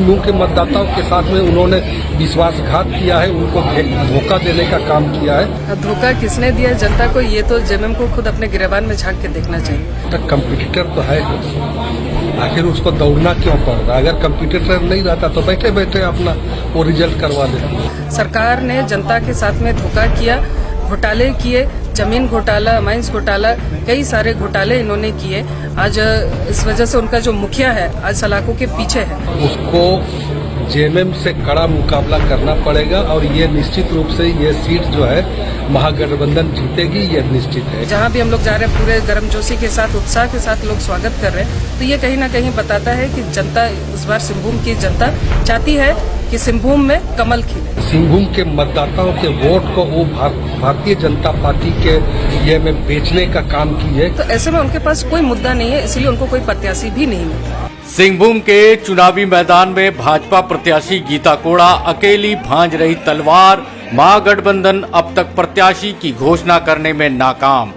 सिंहभूम के मतदाताओं के साथ में उन्होंने विश्वासघात किया है, उनको धोखा देने का काम किया है। धोखा किसने दिया जनता को, ये तो जेएमएम को खुद अपने गिरेबान में झांक के देखना चाहिए। तो कंपटीटर तो है, आखिर उसको दौड़ना क्यों पड़ रहा है? अगर कंपटीटर नहीं रहता तो बैठे बैठे अपना वो रिजल्ट करवा लेते। सरकार ने जनता के साथ में धोखा किया, घोटाले किए, जमीन घोटाला, माइंस घोटाला, कई सारे घोटाले इन्होंने किए। आज इस वजह से उनका जो मुखिया है आज सलाखों के पीछे है। उसको जेएमएम से कड़ा मुकाबला करना पड़ेगा और ये निश्चित रूप से ये सीट जो है महागठबंधन जीतेगी, ये निश्चित है। जहाँ भी हम लोग जा रहे हैं पूरे गर्मजोशी के साथ, उत्साह के साथ लोग स्वागत कर रहे हैं, तो ये कहीं ना कहीं बताता है कि जनता इस बार सिंहभूम की जनता चाहती है कि सिंहभूम में कमल खिले। सिंहभूम के मतदाताओं के वोट को वो भारतीय जनता पार्टी के ये में बेचने का काम की है। तो ऐसे में उनके पास कोई मुद्दा नहीं है, इसलिए उनको कोई प्रत्याशी भी नहीं मिलता। सिंहभूम के चुनावी मैदान में भाजपा प्रत्याशी गीता कोड़ा अकेली भांज रही तलवार। महागठबंधन अब तक प्रत्याशी की घोषणा करने में नाकाम।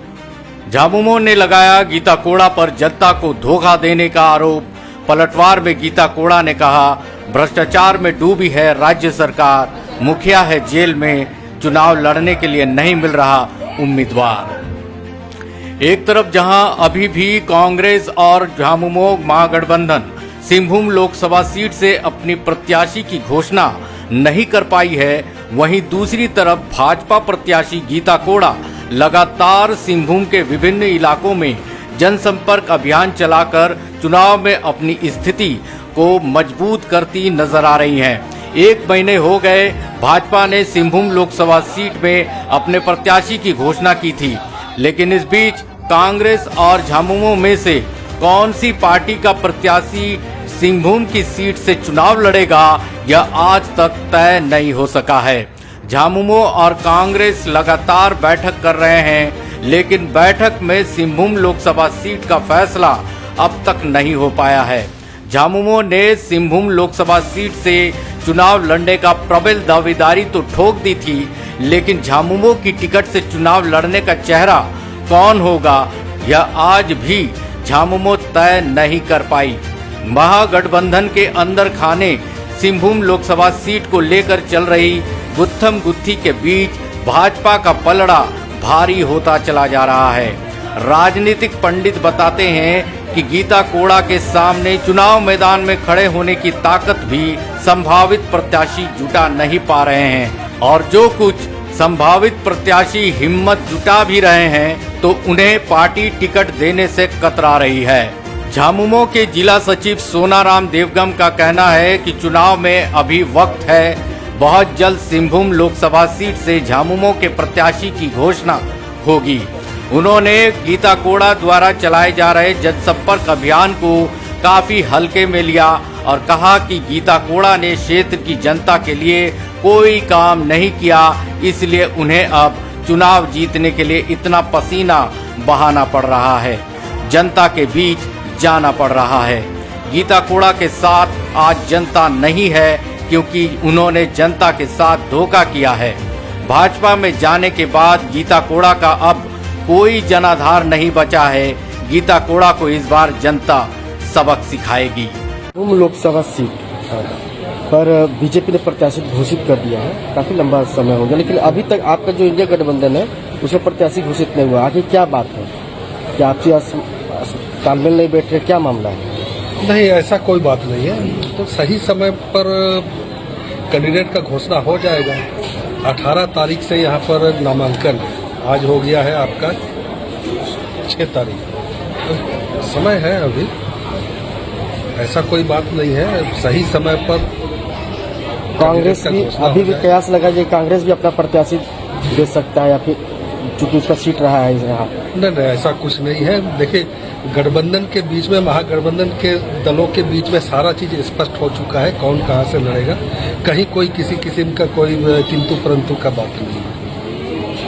झामुमो ने लगाया गीता कोड़ा पर जनता को धोखा देने का आरोप। पलटवार में गीता कोड़ा ने कहा, भ्रष्टाचार में डूबी है राज्य सरकार, मुखिया है जेल में, चुनाव लड़ने के लिए नहीं मिल रहा उम्मीदवार। एक तरफ जहां अभी भी कांग्रेस और झामुमो महागठबंधन सिंहभूम लोकसभा सीट से अपनी प्रत्याशी की घोषणा नहीं कर पाई है, वहीं दूसरी तरफ भाजपा प्रत्याशी गीता कोड़ा लगातार सिंहभूम के विभिन्न इलाकों में जनसंपर्क अभियान चलाकर चुनाव में अपनी स्थिति को मजबूत करती नजर आ रही हैं। 1 महीने हो गए भाजपा ने सिंहभूम लोकसभा सीट में अपने प्रत्याशी की घोषणा की थी, लेकिन इस बीच कांग्रेस और झामुमो में से कौन सी पार्टी का प्रत्याशी सिंहभूम की सीट से चुनाव लड़ेगा यह आज तक तय नहीं हो सका है। झामुमो और कांग्रेस लगातार बैठक कर रहे हैं, लेकिन बैठक में सिंहभूम लोकसभा सीट का फैसला अब तक नहीं हो पाया है। झामुमो ने सिंहभूम लोकसभा सीट से चुनाव लड़ने का प्रबल दावेदारी तो ठोक दी थी, लेकिन झामुमो की टिकट से चुनाव लड़ने का चेहरा कौन होगा यह आज भी झामुमो तय नहीं कर पाई। महागठबंधन के अंदर खाने सिंहभूम लोकसभा सीट को लेकर चल रही गुत्थम गुत्थी के बीच भाजपा का पलड़ा भारी होता चला जा रहा है। राजनीतिक पंडित बताते हैं कि गीता कोड़ा के सामने चुनाव मैदान में खड़े होने की ताकत भी संभावित प्रत्याशी जुटा नहीं पा रहे हैं, और जो कुछ संभावित प्रत्याशी हिम्मत जुटा भी रहे हैं तो उन्हें पार्टी टिकट देने से कतरा रही है। झामुमो के जिला सचिव सोनाराम देवगम का कहना है कि चुनाव में अभी वक्त है, बहुत जल्द सिंहभूम लोकसभा सीट से झामुमो के प्रत्याशी की घोषणा होगी। उन्होंने गीता कोड़ा द्वारा चलाए जा रहे जनसंपर्क अभियान को काफी हल्के में लिया और कहा कि गीता कोड़ा ने क्षेत्र की जनता के लिए कोई काम नहीं किया, इसलिए उन्हें अब चुनाव जीतने के लिए इतना पसीना बहाना पड़ रहा है, जनता के बीच जाना पड़ रहा है। गीता कोड़ा के साथ आज जनता नहीं है क्योंकि उन्होंने जनता के साथ धोखा किया है। भाजपा में जाने के बाद गीता कोड़ा का अब कोई जनाधार नहीं बचा है। गीता कोड़ा को इस बार जनता सबक सिखाएगी। लोकसभा सीट पर बीजेपी ने प्रत्याशी घोषित कर दिया है, काफी लंबा समय हो गया, लेकिन अभी तक आपका जो इंडिया गठबंधन है उसमें प्रत्याशी घोषित नहीं हुआ। आगे क्या बात है, क्या आपसी तालमेल नहीं बैठ रहे, क्या मामला है? नहीं, ऐसा कोई बात नहीं है। तो सही समय पर कैंडिडेट का घोषणा हो जाएगा। 18 तारीख से यहाँ पर नामांकन, आज हो गया है आपका 6 तारीख, तो समय है अभी, ऐसा कोई बात नहीं है। सही समय पर कांग्रेस भी अभी भी कयास लगा कि कांग्रेस भी अपना प्रत्याशी दे सकता है या फिर चूंकि उसका सीट रहा है यहाँ। नहीं, ऐसा कुछ नहीं है। देखिए, गठबंधन के बीच में, महागठबंधन के दलों के बीच में सारा चीज स्पष्ट हो चुका है, कौन कहाँ से लड़ेगा। कहीं कोई किसी किस्म का कोई किंतु परंतु का बात नहीं है।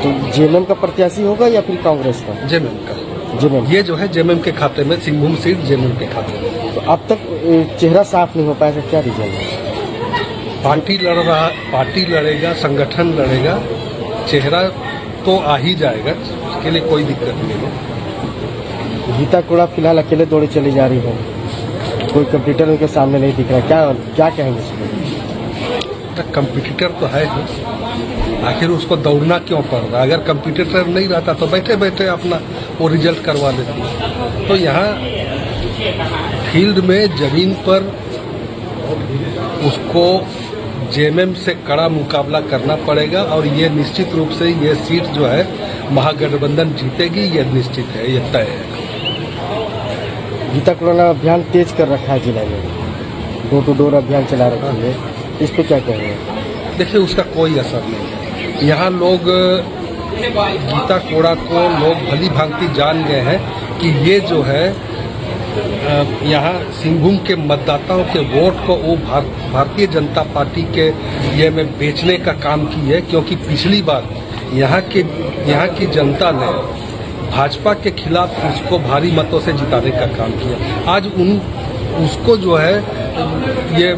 तो जेएमएम का प्रत्याशी होगा या फिर कांग्रेस का? जेएमएम का। ये जो है जेएमएम के खाते में, सिंहभूम सीट जेएमएम के खाते में। तो अब तक चेहरा साफ नहीं हो पाया, तो क्या रीजन है? पार्टी लड़ेगा, संगठन लड़ेगा, चेहरा तो आ ही जाएगा, उसके लिए कोई दिक्कत नहीं है। गीता कोड़ा फिलहाल अकेले दौड़े चली जा रही है। कोई कंप्यूटर उनके सामने नहीं दिख रहा, क्या कहेंगे इसमें? कंपटीटर तो है ही, आखिर उसको दौड़ना क्यों पड़ रहा है? अगर कंपटीटर नहीं रहता तो बैठे बैठे अपना वो रिजल्ट करवा लेते। तो यहाँ फील्ड में जमीन पर उसको जेएमएम से कड़ा मुकाबला करना पड़ेगा और ये निश्चित रूप से ये सीट जो है महागठबंधन जीतेगी, ये निश्चित है, ये तय है। गीता कोड़ा ने अभियान तेज कर रखा है जिले में, डोर टू डोर अभियान चला रखा है, इस पे क्या कहेंगे? देखिए उसका कोई असर नहीं है। यहाँ लोग गीता कोड़ा को लोग भली भांति जान गए हैं कि ये जो है यहाँ सिंहभूम के मतदाताओं के वोट को वो भारतीय जनता पार्टी के ये में बेचने का काम की है, क्योंकि पिछली बार यहाँ की जनता ने भाजपा के खिलाफ उसको भारी मतों से जिताने का काम किया। आज उसको जो है ये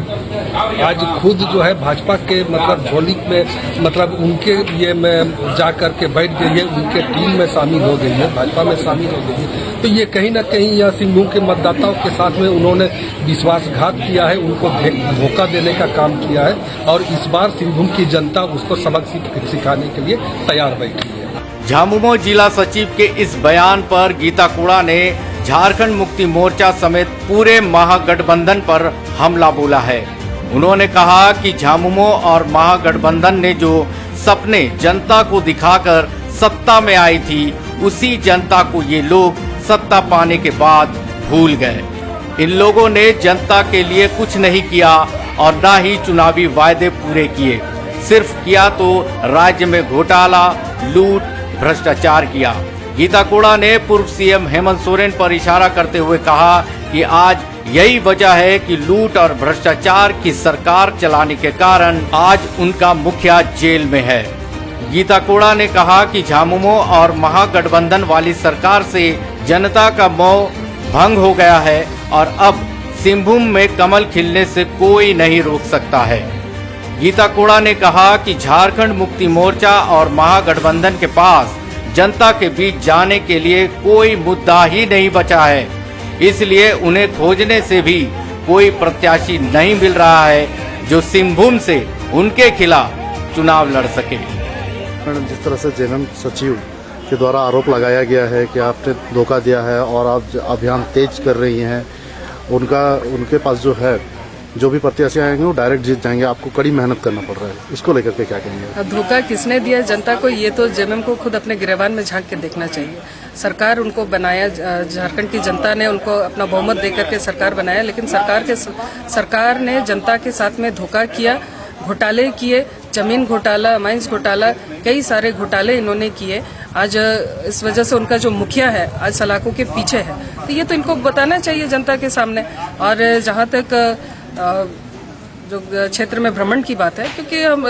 आज खुद जो है भाजपा के मतलब झोली में मतलब उनके ये में जा कर के बैठ गई है, उनके टीम में शामिल हो गई है, भाजपा में शामिल हो गई है। तो ये कहीं ना कहीं यहाँ सिंहभूम के मतदाताओं के साथ में उन्होंने विश्वासघात किया है, उनको धोखा देने का काम किया है और इस बार सिंहभूम की जनता उसको सबक सिखाने के लिए तैयार बैठी है। झामुमो जिला सचिव के इस बयान पर गीता कोड़ा ने झारखंड मुक्ति मोर्चा समेत पूरे महागठबंधन पर हमला बोला है। उन्होंने कहा कि झामुमो और महागठबंधन ने जो सपने जनता को दिखाकर सत्ता में आई थी, उसी जनता को ये लोग सत्ता पाने के बाद भूल गए। इन लोगों ने जनता के लिए कुछ नहीं किया और न ही चुनावी वायदे पूरे किए, सिर्फ किया तो राज्य में घोटाला, लूट, भ्रष्टाचार किया। गीता कोड़ा ने पूर्व सीएम हेमंत सोरेन पर इशारा करते हुए कहा कि आज यही वजह है कि लूट और भ्रष्टाचार की सरकार चलाने के कारण आज उनका मुखिया जेल में है। गीता कोड़ा ने कहा कि झामुमो और महागठबंधन वाली सरकार से जनता का मोह भंग हो गया है और अब सिंहभूम में कमल खिलने से कोई नहीं रोक सकता है। गीता कोड़ा ने कहा कि झारखंड मुक्ति मोर्चा और महागठबंधन के पास जनता के बीच जाने के लिए कोई मुद्दा ही नहीं बचा है, इसलिए उन्हें खोजने से भी कोई प्रत्याशी नहीं मिल रहा है जो सिंहभूम से उनके खिलाफ चुनाव लड़ सके। जिस तरह से जेएमएम सचिव के द्वारा आरोप लगाया गया है कि आपने धोखा दिया है और आप अभियान तेज कर रही हैं, उनके पास जो है जो भी प्रत्याशी आएंगे वो डायरेक्ट जीत जाएंगे, आपको कड़ी मेहनत करना पड़ रहा है, इसको लेकर के क्या कहेंगे? धोखा किसने दिया जनता को, ये तो जेएमएम को खुद अपने गिरेबान में झांक के देखना चाहिए। सरकार उनको बनाया, झारखंड की जनता ने उनको अपना बहुमत देकर के सरकार बनाया, लेकिन सरकार ने जनता के साथ में धोखा किया, घोटाले किए, जमीन घोटाला, माइंस घोटाला, कई सारे घोटाले इन्होंने किए। आज इस वजह से उनका जो मुखिया है आज सलाखों के पीछे है, तो ये तो इनको बताना चाहिए जनता के सामने। और जहाँ तक जो क्षेत्र में भ्रमण की बात है, क्योंकि हम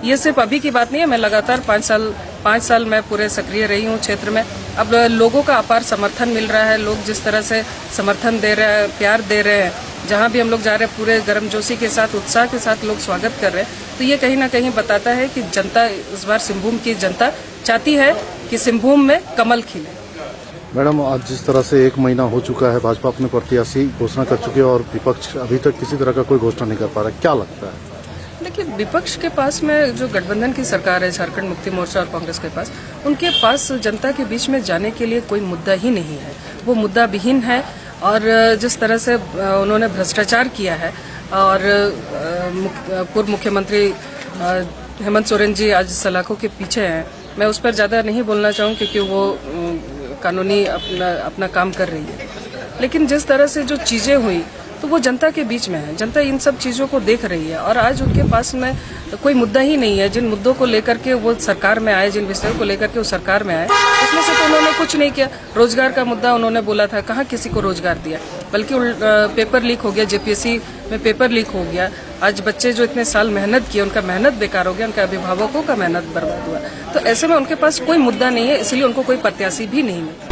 ये सिर्फ अभी की बात नहीं है, मैं लगातार 5 साल मैं पूरे सक्रिय रही हूँ क्षेत्र में। अब लोगों का अपार समर्थन मिल रहा है, लोग जिस तरह से समर्थन दे रहे हैं, प्यार दे रहे हैं, जहाँ भी हम लोग जा रहे हैं पूरे गर्मजोशी के साथ, उत्साह के साथ लोग स्वागत कर रहे हैं, तो ये कहीं ना कहीं बताता है कि जनता इस बार सिंहभूम की जनता चाहती है कि सिंहभूम में कमल खिले। मैडम, आज जिस तरह से 1 महीना हो चुका है, भाजपा अपने प्रत्याशी घोषणा कर चुके हैं और विपक्ष अभी तक किसी तरह का कोई घोषणा नहीं कर पा रहा है, क्या लगता है? देखिए, विपक्ष के पास में जो गठबंधन की सरकार है, झारखंड मुक्ति मोर्चा और कांग्रेस के पास, उनके पास जनता के बीच में जाने के लिए कोई मुद्दा ही नहीं है, वो मुद्दा विहीन है। और जिस तरह से उन्होंने भ्रष्टाचार किया है और पूर्व मुख्यमंत्री हेमंत सोरेन जी आज सलाखों के पीछे हैं, मैं उस पर ज़्यादा नहीं बोलना चाहूँ क्योंकि वो कानूनी अपना काम कर रही है, लेकिन जिस तरह से जो चीजें हुई तो वो जनता के बीच में है, जनता इन सब चीजों को देख रही है और आज उनके पास में कोई मुद्दा ही नहीं है। जिन मुद्दों को लेकर के वो सरकार में आए, जिन विषयों को लेकर के वो सरकार में आए, उसमें से तो उन्होंने कुछ नहीं किया। रोजगार का मुद्दा उन्होंने बोला था, कहाँ किसी को रोजगार दिया, बल्कि पेपर लीक हो गया, जेपीएससी में पेपर लीक हो गया। आज बच्चे जो इतने साल मेहनत किए, उनका मेहनत बेकार हो गया, उनके अभिभावकों का मेहनत बर्बाद हुआ। तो ऐसे में उनके पास कोई मुद्दा नहीं है, इसलिए उनको कोई प्रत्याशी भी नहीं मिला।